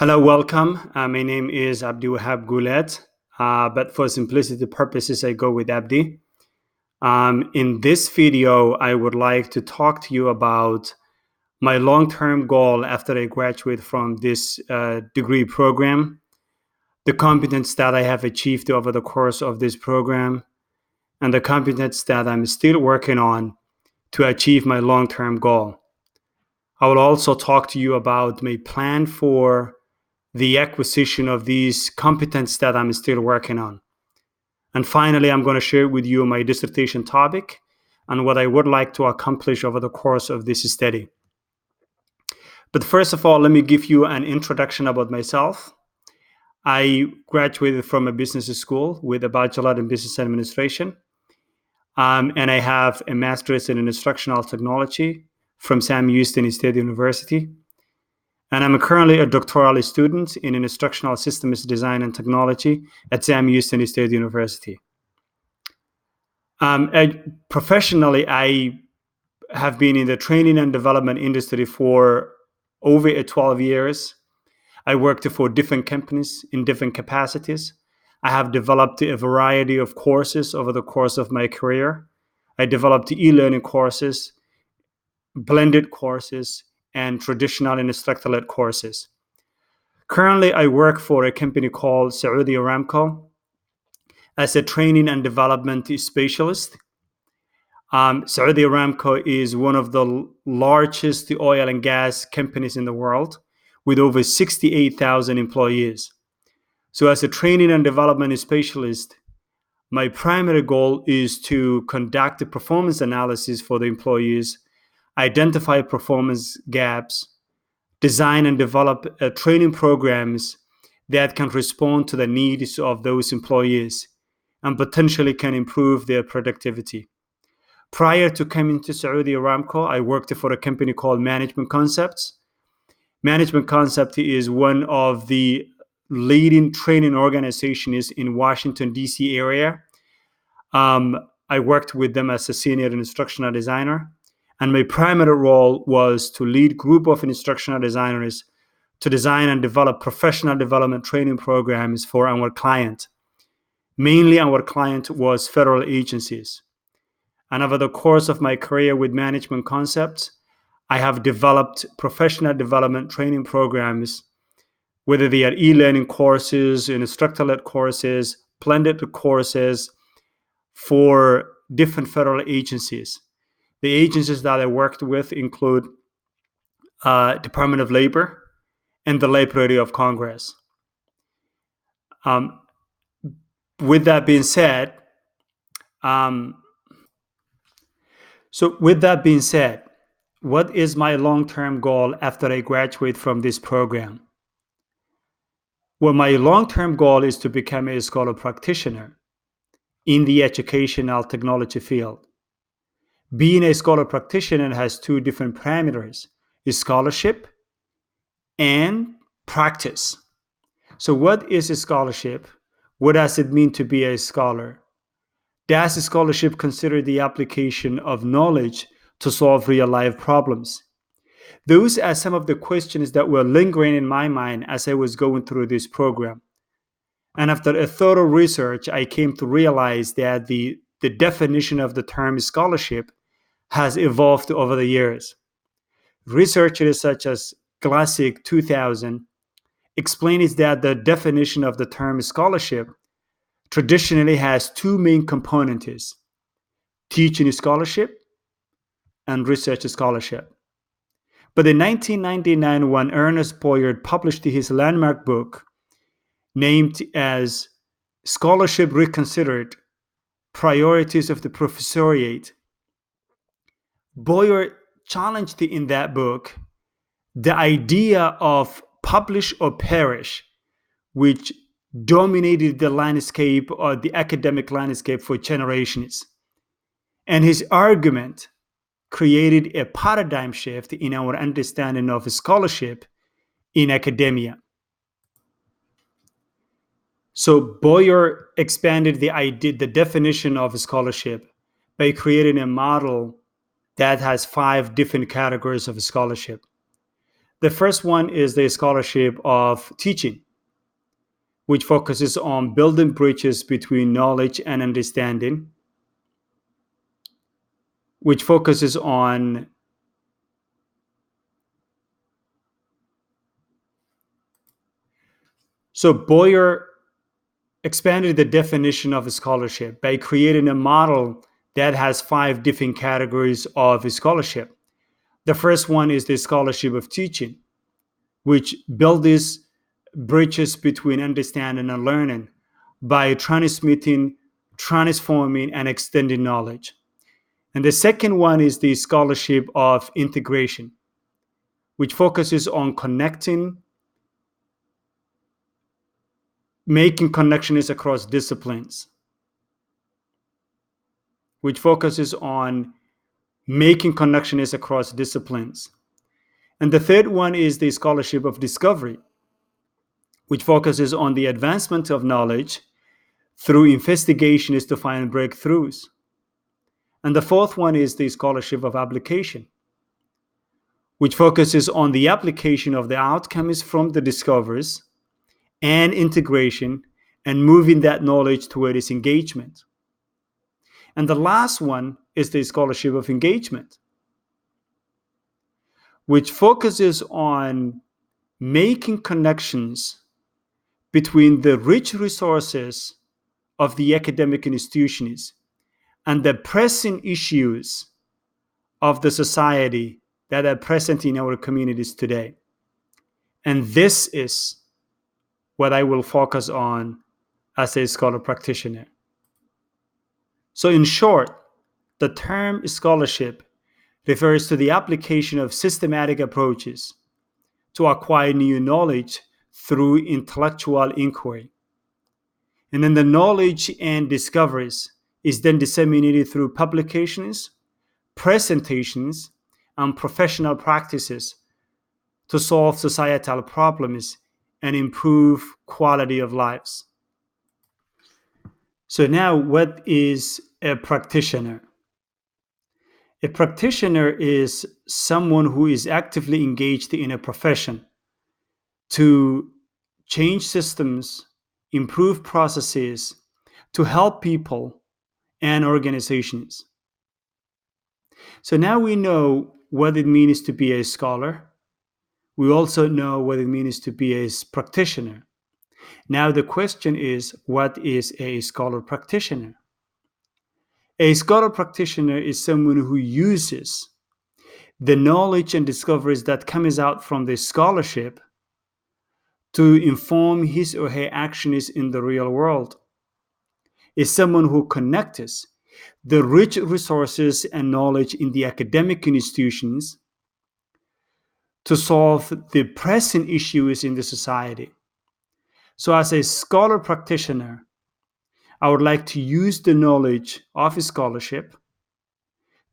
Hello, welcome. My name is Abdi Wahab Goulet, but for simplicity purposes, I go with Abdi. In this video, I would like to talk to you about my long-term goal after I graduate from this degree program, the competence that I have achieved over the course of this program, and the competence that I'm still working on to achieve my long-term goal. I will also talk to you about my plan for the acquisition of these competence that I'm still working on. And finally, I'm going to share with you my dissertation topic and what I would like to accomplish over the course of this study. But first of all, let me give you an introduction about myself. I graduated from a business school with a bachelor in business administration, and I have a master's in instructional technology from Sam Houston State University. And I'm currently a doctoral student in instructional systems design and technology at Sam Houston State University. Professionally, I have been in the training and development industry for over 12 years. I worked for different companies in different capacities. I have developed a variety of courses over the course of my career. I developed e-learning courses, blended courses, and traditional instructor-led courses. Currently, I work for a company called Saudi Aramco as a training and development specialist. Saudi Aramco is one of the largest oil and gas companies in the world with over 68,000 employees. So as a training and development specialist, my primary goal is to conduct a performance analysis for the employees, identify performance gaps, design and develop training programs that can respond to the needs of those employees and potentially can improve their productivity. Prior to coming to Saudi Aramco, I worked for a company called Management Concepts. Management Concept is one of the leading training organizations in Washington, D.C. area. I worked with them as a senior instructional designer. And my primary role was to lead a group of instructional designers to design and develop professional development training programs for our client. Mainly our client was federal agencies. And over the course of my career with Management Concepts, I have developed professional development training programs, whether they are e-learning courses, instructor-led courses, blended courses for different federal agencies. The agencies that I worked with include Department of Labor and the Library of Congress. With that being said, what is my long-term goal after I graduate from this program? Well, my long-term goal is to become a scholar practitioner in the educational technology field. Being a scholar practitioner has two different parameters: scholarship and practice. So what is a scholarship? What does it mean to be a scholar? Does a scholarship consider the application of knowledge to solve real-life problems? Those are some of the questions that were lingering in my mind as I was going through this program. And after a thorough research, I came to realize that the definition of the term scholarship has evolved over the years. Researchers such as Classic 2000 explains that the definition of the term scholarship traditionally has two main components: teaching scholarship and research scholarship. But in 1999, when Ernest Boyard published his landmark book named as Scholarship Reconsidered, Priorities of the Professoriate, Boyard challenged in that book the idea of publish or perish, which dominated the landscape or the academic landscape for generations. And his argument created a paradigm shift in our understanding of scholarship in academia. So Boyer expanded the definition of scholarship by creating a model that has 5 different categories of scholarship. The first one is the scholarship of teaching, which focuses on building bridges between knowledge and understanding, which focuses on so Boyer expanded the definition of a scholarship by creating a model that has 5 different categories of a scholarship. The first one is the scholarship of teaching, which builds bridges between understanding and learning by transmitting, transforming, and extending knowledge. And the second one is the scholarship of integration, which focuses on connecting, making connections across disciplines, which focuses on making connections across disciplines. And the third one is the scholarship of discovery, which focuses on the advancement of knowledge through investigations to find breakthroughs. And the fourth one is the scholarship of application, which focuses on the application of the outcomes from the discoveries and integration and moving that knowledge toward its engagement. And the last one is the scholarship of engagement, which focuses on making connections between the rich resources of the academic institutions and the pressing issues of the society that are present in our communities today. And this is what I will focus on as a scholar practitioner. So in short, the term scholarship refers to the application of systematic approaches to acquire new knowledge through intellectual inquiry. And then the knowledge and discoveries is then disseminated through publications, presentations, and professional practices to solve societal problems and improve quality of lives. So now, what is a practitioner? A practitioner is someone who is actively engaged in a profession to change systems, improve processes, to help people and organizations. So now we know what it means to be a scholar. We also know what it means to be a practitioner. Now the question is, what is a scholar practitioner? A scholar practitioner is someone who uses the knowledge and discoveries that comes out from the scholarship to inform his or her actions in the real world. Is someone who connects the rich resources and knowledge in the academic institutions to solve the pressing issues in the society. So as a scholar practitioner, I would like to use the knowledge of a scholarship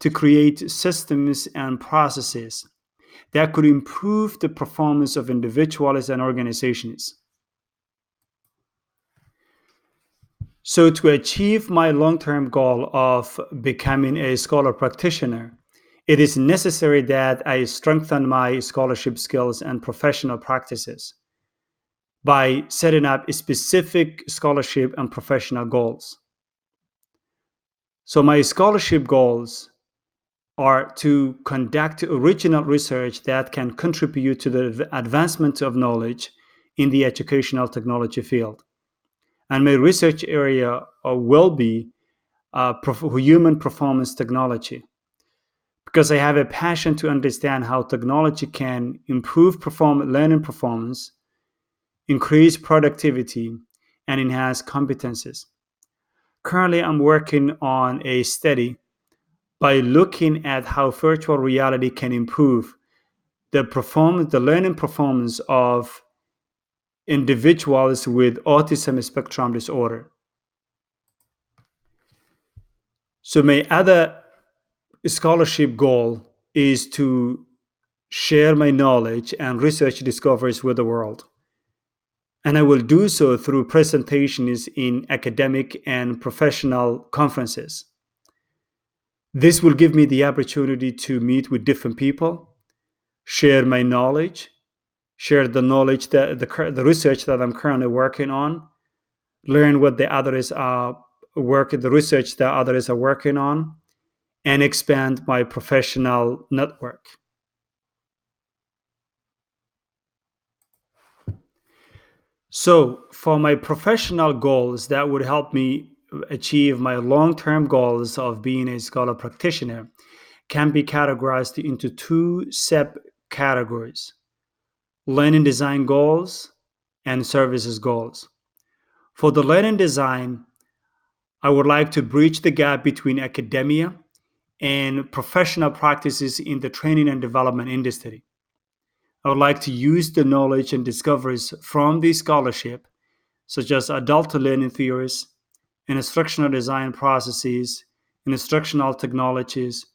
to create systems and processes that could improve the performance of individuals and organizations. So to achieve my long-term goal of becoming a scholar practitioner, it is necessary that I strengthen my scholarship skills and professional practices by setting up specific scholarship and professional goals. So my scholarship goals are to conduct original research that can contribute to the advancement of knowledge in the educational technology field. And my research area will be human performance technology, because I have a passion to understand how technology can improve learning performance, increase productivity, and enhance competencies. Currently, I'm working on a study by looking at how virtual reality can improve the learning performance of individuals with autism spectrum disorder. So my other scholarship goal is to share my knowledge and research discoveries with the world. And I will do so through presentations in academic and professional conferences. This will give me the opportunity to meet with different people, share my knowledge, share the knowledge, the research that I'm currently working on, learn what the others are the research that others are working on, and expand my professional network. So, for my professional goals that would help me achieve my long-term goals of being a scholar practitioner can be categorized into two categories: learning design goals and services goals. For the learning design, I would like to bridge the gap between academia and professional practices in the training and development industry. I would like to use the knowledge and discoveries from the scholarship, such as adult learning theories, instructional design processes, and instructional technologies,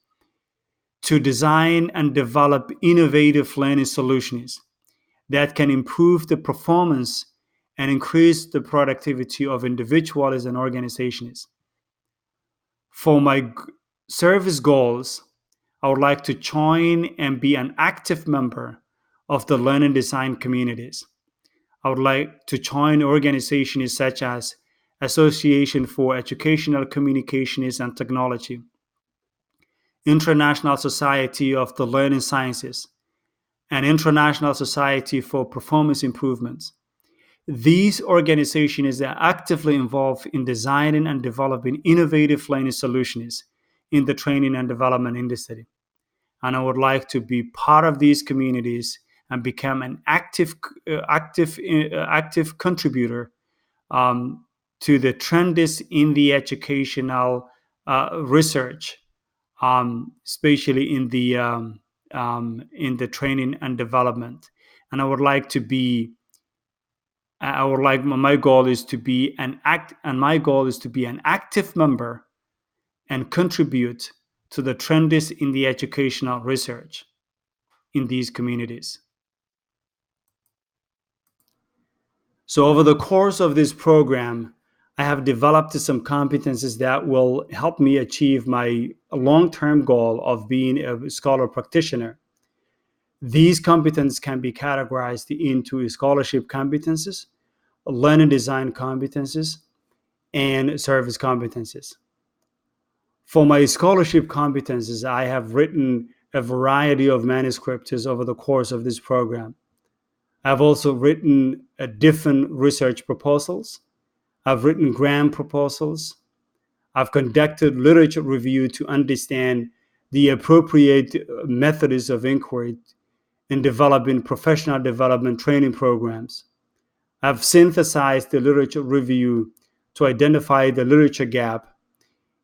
to design and develop innovative learning solutions that can improve the performance and increase the productivity of individuals and organizations. For my service goals, I would like to join and be an active member of the learning design communities. I would like to join organizations such as Association for Educational Communications and Technology, International Society of the Learning Sciences, and International Society for Performance Improvements. These organizations are actively involved in designing and developing innovative learning solutions in the training and development industry. And I would like to be part of these communities and become an active contributor to the trends in the educational research, especially in the training and development. And I would like to be I would like my goal is to be my goal is to be an active member and contribute to the trends in the educational research in these communities. So over the course of this program, I have developed some competencies that will help me achieve my long-term goal of being a scholar practitioner. These competencies can be categorized into scholarship competencies, learning design competencies, and service competencies. For my scholarship competencies, I have written a variety of manuscripts over the course of this program. I've also written different research proposals. I've written grant proposals. I've conducted literature review to understand the appropriate methods of inquiry in developing professional development training programs. I've synthesized the literature review to identify the literature gap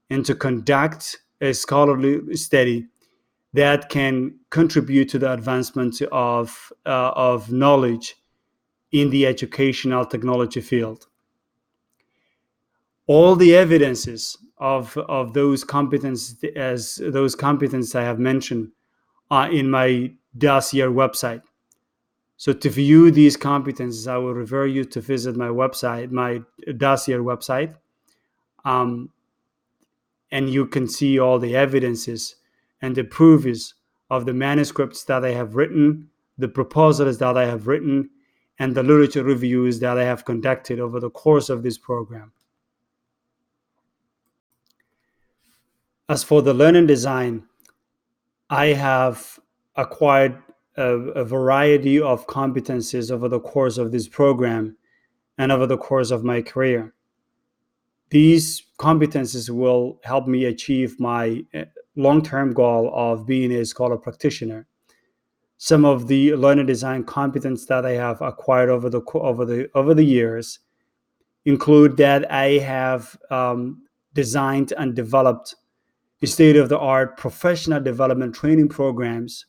and to conduct a scholarly study that can contribute to the advancement of knowledge in the educational technology field. All the evidences of those competences I have mentioned are in my Dossier website. So to view these competences, I will refer you to visit my website, my Dossier website, and you can see all the evidences and the proofs of the manuscripts that I have written, the proposals that I have written, and the literature reviews that I have conducted over the course of this program. As for the learning design, I have acquired a variety of competencies over the course of this program and over the course of my career. These competencies will help me achieve my long-term goal of being a scholar practitioner. Some of the learning design competence that I have acquired over the years include that I have designed and developed state-of-the-art professional development training programs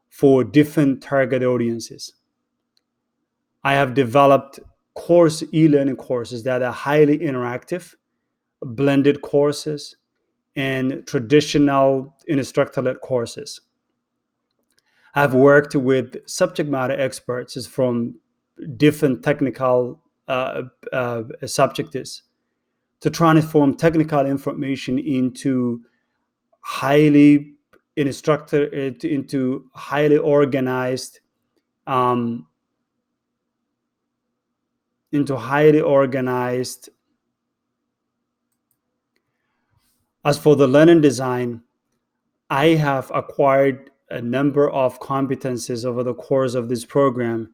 for different target audiences. I have developed e-learning courses that are highly interactive, blended courses, and traditional instructor-led courses. I've worked with subject matter experts from different technical subjects to transform technical information into highly organized, into highly organized. As for the learning design, I have acquired a number of competencies over the course of this program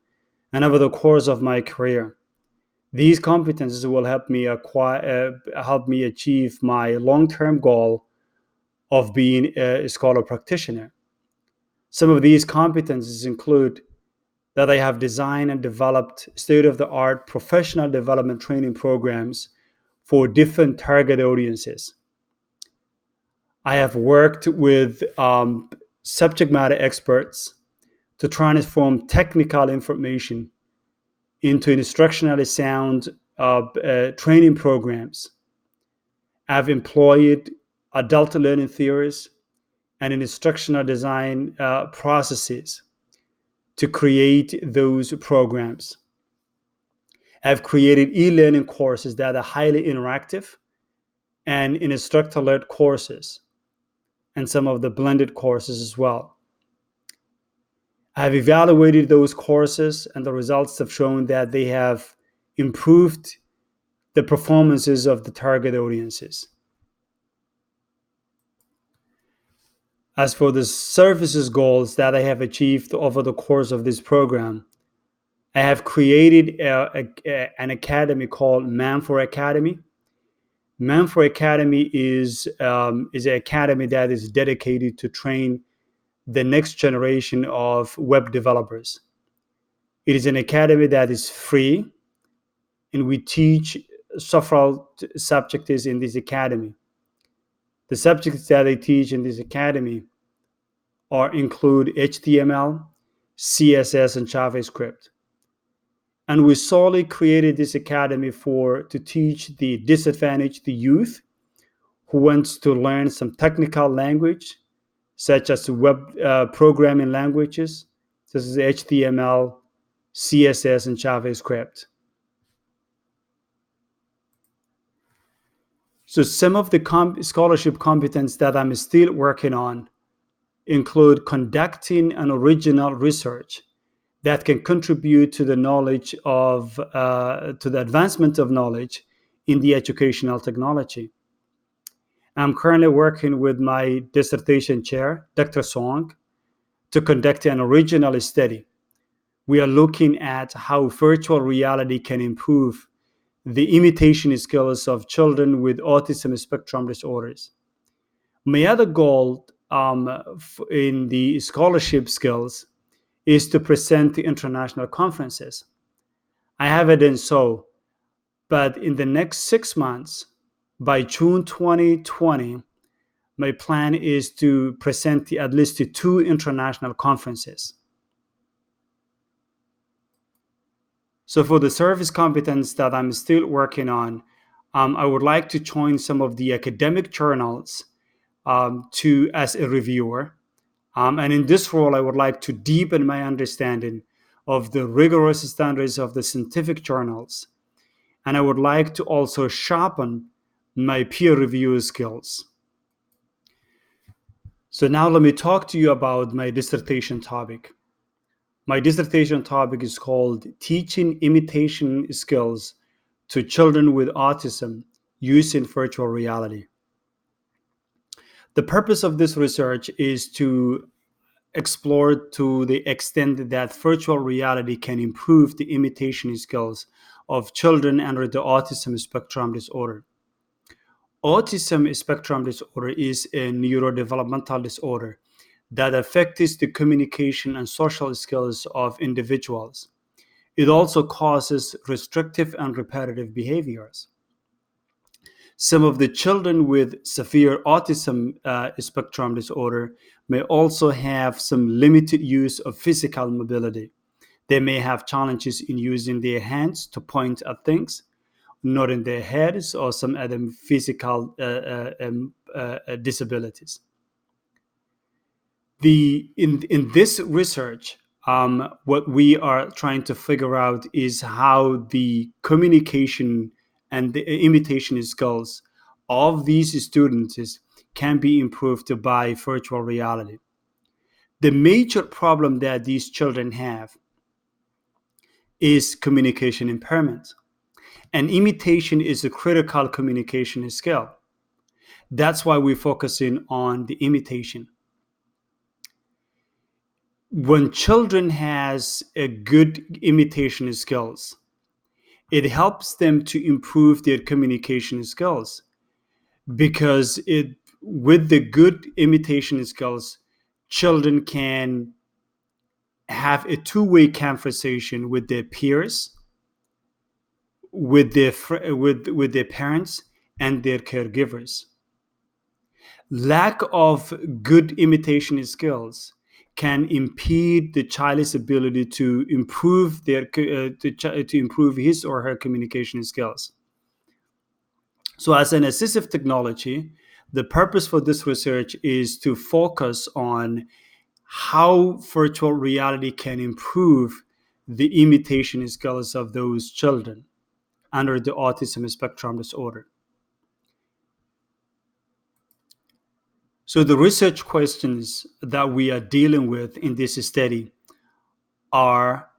and over the course of my career. These competencies will help me achieve my long-term goal of being a scholar practitioner. Some of these competencies include that I have designed and developed state-of-the-art professional development training programs for different target audiences. I have worked with subject matter experts to transform technical information into instructionally sound training programs. I've employed adult learning theories and instructional design processes to create those programs. I've created e-learning courses that are highly interactive and instructor-led courses, and some of the blended courses as well. I've evaluated those courses, and the results have shown that they have improved the performances of the target audiences. As for the services goals that I have achieved over the course of this program, I have created an academy called Manfor Academy. Manfor Academy is an academy that is dedicated to train the next generation of web developers. It is an academy that is free, and we teach several subjects in this academy. The subjects that I teach in this academy include HTML, CSS, and JavaScript. And we solely created this academy to teach the disadvantaged, the youth who wants to learn some technical language, such as web programming languages, such as HTML, CSS, and JavaScript. So some of the scholarship competence that I'm still working on include conducting an original research that can contribute to the knowledge to the advancement of knowledge in the educational technology. I'm currently working with my dissertation chair, Dr. Song, to conduct an original study. We are looking at how virtual reality can improve the imitation skills of children with autism spectrum disorders. My other goal in the scholarship skills is to present to international conferences. I haven't done so, but in the next 6 months, by June 2020, my plan is to present to at least 2 international conferences. So for the service competence that I'm still working on, I would like to join some of the academic journals as a reviewer. And in this role, I would like to deepen my understanding of the rigorous standards of the scientific journals. And I would like to also sharpen my peer review skills. So now let me talk to you about my dissertation topic. My dissertation topic is called Teaching Imitation Skills to Children with Autism Using Virtual Reality. The purpose of this research is to explore to the extent that virtual reality can improve the imitation skills of children under the autism spectrum disorder. Autism spectrum disorder is a neurodevelopmental disorder that affects the communication and social skills of individuals. It also causes restrictive and repetitive behaviors. Some of the children with severe autism spectrum disorder may also have some limited use of physical mobility. They may have challenges in using their hands to point at things, nodding their heads, or some other physical disabilities. In this research, what we are trying to figure out is how the communication and the imitation skills of these students can be improved by virtual reality. The major problem that these children have is communication impairment. And imitation is a critical communication skill. That's why we're focusing on the imitation. When children has a good imitation skills, it helps them to improve their communication skills, because it with the good imitation skills, children can have a two-way conversation with their peers, with their parents and their caregivers. Lack of good imitation skills can impede the child's ability to improve to improve his or her communication skills. So, as an assistive technology, the purpose for this research is to focus on how virtual reality can improve the imitation skills of those children under the autism spectrum disorder. So the research questions that we are dealing with in this study are: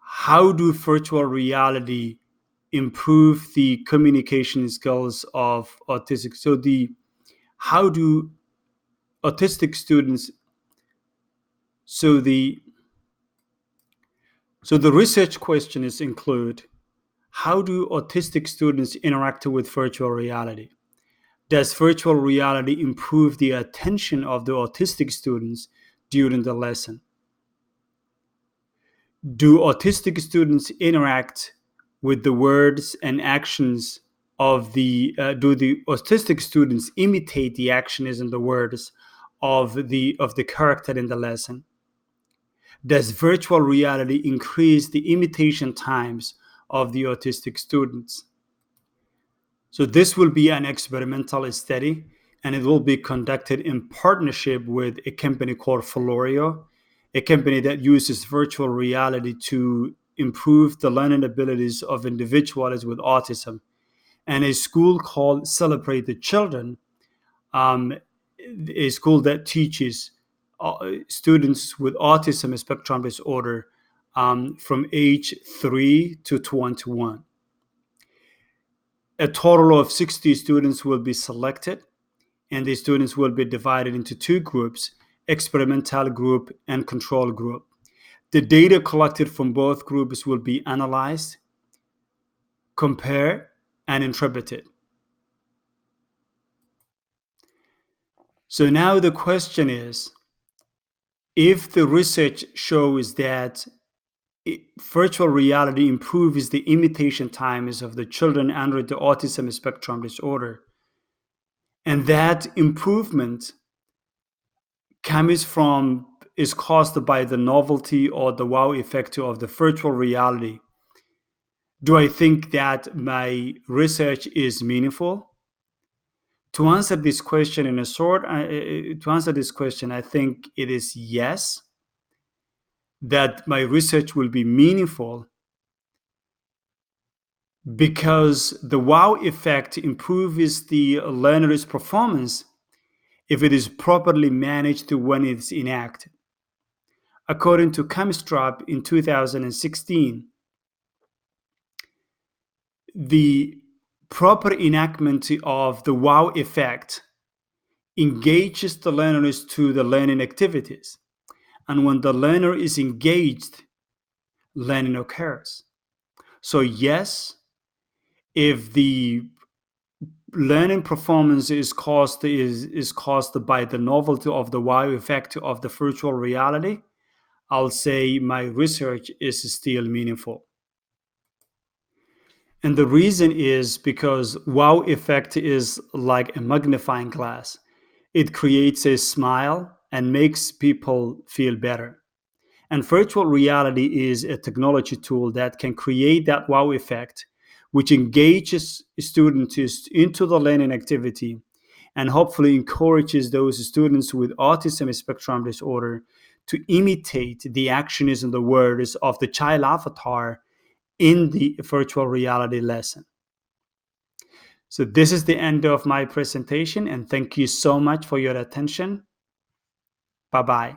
how do virtual reality improve the communication skills of autistic? How do autistic students, so the research questions include: how do autistic students interact with virtual reality? Does virtual reality improve the attention of the autistic students during the lesson? Do autistic students interact with the words and actions of do the autistic students imitate the actions and the words of the character in the lesson? Does virtual reality increase the imitation times of the autistic students? So this will be an experimental study, and it will be conducted in partnership with a company called Florio, a company that uses virtual reality to improve the learning abilities of individuals with autism, and a school called Celebrate the Children, a school that teaches students with autism spectrum disorder from age 3 to 21. A total of 60 students will be selected, and the students will be divided into two groups: experimental group and control group. The data collected from both groups will be analyzed, compared, and interpreted. So now the question is, if the research shows that virtual reality improves the imitation times of the children under the autism spectrum disorder, and that improvement is caused by the novelty or the wow effect of the virtual reality, do I think that my research is meaningful? To answer this question I think it is yes, that my research will be meaningful, because the wow effect improves the learner's performance if it is properly managed when it's enacted. According to Chemistrop in 2016, the proper enactment of the wow effect engages the learners to the learning activities. And when the learner is engaged, learning occurs. So yes, if the learning performance is caused by the novelty of the wow effect of the virtual reality, I'll say my research is still meaningful. And the reason is because wow effect is like a magnifying glass. It creates a smile and makes people feel better. And virtual reality is a technology tool that can create that wow effect, which engages students into the learning activity and hopefully encourages those students with autism spectrum disorder to imitate the actions and the words of the child avatar in the virtual reality lesson. So this is the end of my presentation, and thank you so much for your attention. Bye-bye.